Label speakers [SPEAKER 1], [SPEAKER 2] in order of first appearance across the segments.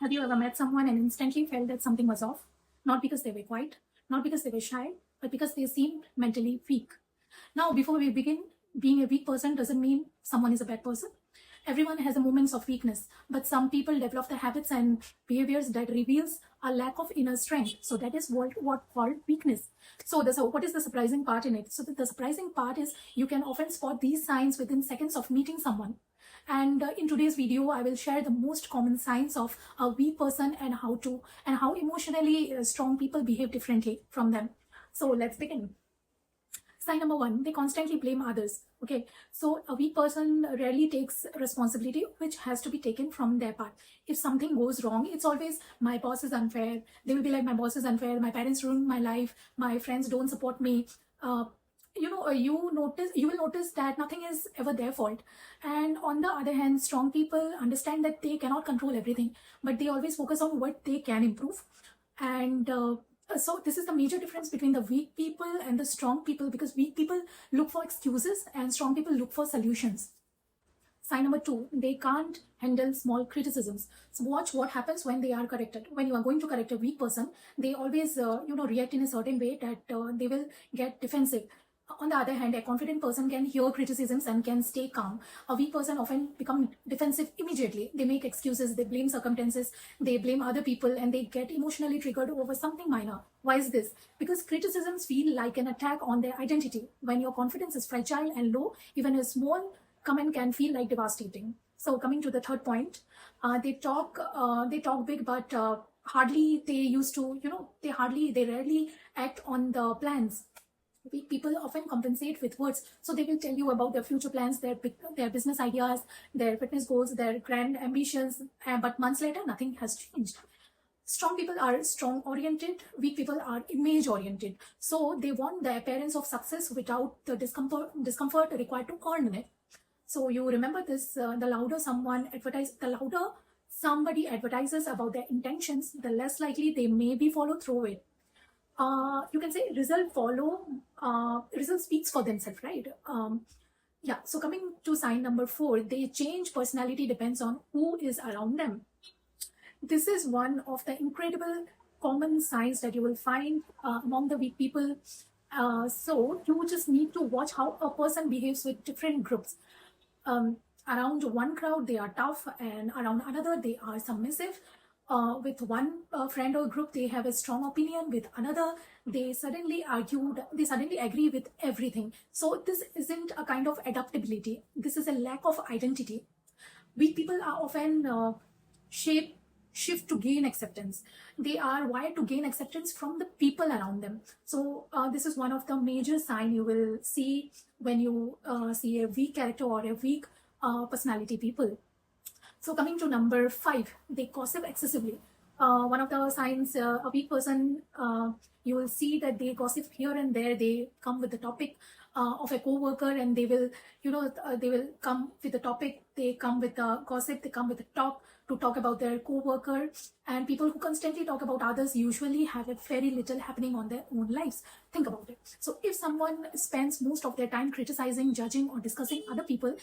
[SPEAKER 1] Have you ever met someone and instantly felt that something was off? Not because they were quiet, not because they were shy, but because they seemed mentally weak. Now, before we begin, being a weak person doesn't mean someone is a bad person. Everyone has a moments of weakness, but some people develop the habits and behaviors that reveals a lack of inner strength. So that is what called weakness. So what is the surprising part in it? So the surprising part is you can often spot these signs within seconds of meeting someone. And in today's video, I will share the most common signs of a weak person and how emotionally strong people behave differently from them. So let's begin. Sign number one, they constantly blame others. Okay, so a weak person rarely takes responsibility, which has to be taken from their part. If something goes wrong, it's always my boss is unfair. They will be like, my boss is unfair, my parents ruined my life, my friends don't support me. You will notice that nothing is ever their fault. And on the other hand, strong people understand that they cannot control everything, but they always focus on what they can improve. And so this is the major difference between the weak people and the strong people, because weak people look for excuses and strong people look for solutions. Sign number two, they can't handle small criticisms. So watch what happens when they are corrected. When you are going to correct a weak person, they always react in a certain way that they will get defensive. On the other hand, a confident person can hear criticisms and can stay calm. A weak person often become defensive immediately. They make excuses, they blame circumstances, they blame other people, and they get emotionally triggered over something minor. Why is this? Because criticisms feel like an attack on their identity. When your confidence is fragile and low, even a small comment can feel like devastating. So coming to the third point, they talk big, but hardly they used to, they rarely act on the plans. Weak people often compensate with words. So they will tell you about their future plans, their business ideas, their fitness goals, their grand ambitions, but months later, nothing has changed. Strong people are strong oriented, weak people are image oriented. So they want the appearance of success without the discomfort required to earn it. So you remember this, the louder somebody advertises about their intentions, the less likely they may be followed through it. You can say result speaks for themselves, right? Yeah, so coming to sign number four, they change personality depends on who is around them. This is one of the incredible common signs that you will find among the weak people. So you just need to watch how a person behaves with different groups. Around one crowd, they are tough, and around another, they are submissive. With one friend or group, they have a strong opinion. With another, they suddenly agree with everything. So this isn't a kind of adaptability. This is a lack of identity. Weak people are often shift to gain acceptance. They are wired to gain acceptance from the people around them. So this is one of the major signs you will see when you see a weak character or a weak personality people. So coming to number five, they gossip excessively. One of the signs, a weak person, you will see that they gossip here and there. They come with the topic of a co-worker, and they will come with the topic. They come with the gossip. They come with the talk to talk about their co-worker. And people who constantly talk about others usually have a very little happening on their own lives. Think about it. So if someone spends most of their time criticizing, judging, or discussing other people,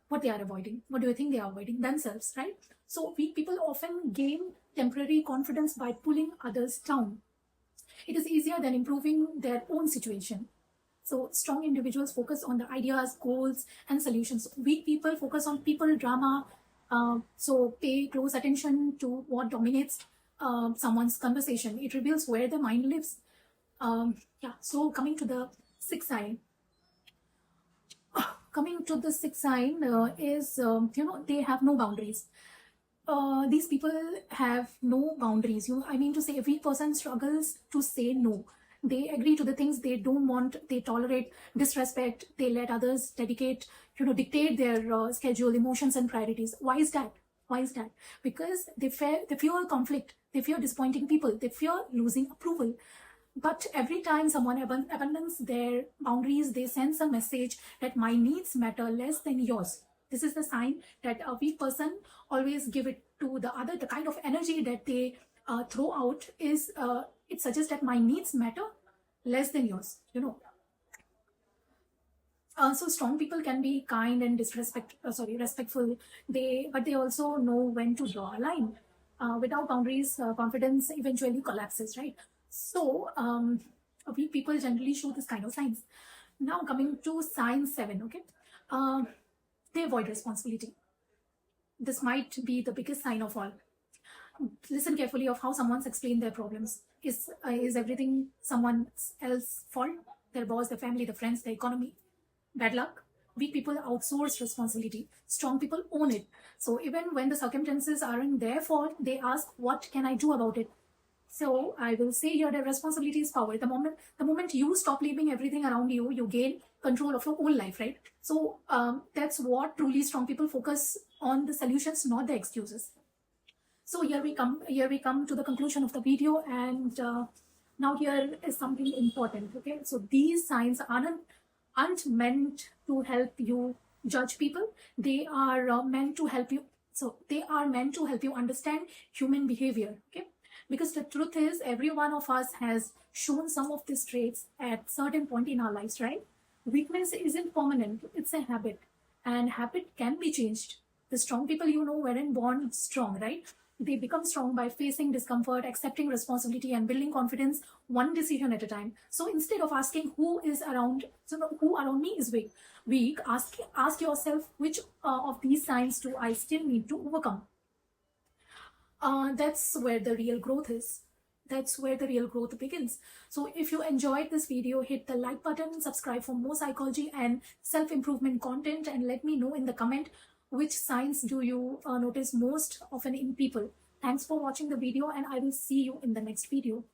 [SPEAKER 1] what they are avoiding. What do you think they are avoiding? Themselves, right? So weak people often gain temporary confidence by pulling others down. It is easier than improving their own situation. So strong individuals focus on the ideas, goals, and solutions. Weak people focus on people, drama. So pay close attention to what dominates someone's conversation. It reveals where the mind lives. Yeah. So coming to the sixth sign. Is they have no boundaries. These people have no boundaries. I mean to say, a weak person struggles to say no. They agree to the things they don't want. They tolerate disrespect. They let others dictate their schedule, emotions, and priorities. Why is that? Because they fear conflict. They fear disappointing people. They fear losing approval. But every time someone abandons their boundaries, they send a message that my needs matter less than yours. This is the sign that a weak person always give it to the other. The kind of energy that they throw out is, it suggests that my needs matter less than yours, So strong people can be kind and respectful. But they also know when to draw a line. Without boundaries, confidence eventually collapses, right? So weak people generally show this kind of signs. Now coming to sign 7, okay? They avoid responsibility. This might be the biggest sign of all. Listen carefully of how someone's explained their problems. Is everything someone else's fault? Their boss, their family, their friends, their economy? Bad luck. Weak people outsource responsibility. Strong people own it. So even when the circumstances aren't their fault, they ask, "What can I do about it?" So I will say here that responsibility is power. The moment you stop leaving everything around you, you gain control of your own life, right? So that's what truly strong people focus on, the solutions, not the excuses. So here we come to the conclusion of the video, and now here is something important. Okay, so these signs aren't meant to help you judge people. They are meant to help you. So they are meant to help you understand human behavior. Okay, because the truth is, every one of us has shown some of these traits at certain point in our lives, right? Weakness isn't permanent; it's a habit, and habit can be changed. The strong people weren't born strong, right? They become strong by facing discomfort, accepting responsibility, and building confidence one decision at a time. So instead of asking who around me is weak, ask yourself, which of these signs do I still need to overcome? That's where the real growth is. That's where the real growth begins. So if you enjoyed this video, hit the like button, subscribe for more psychology and self-improvement content, and let me know in the comment which signs do you notice most often in people. Thanks for watching the video, and I will see you in the next video.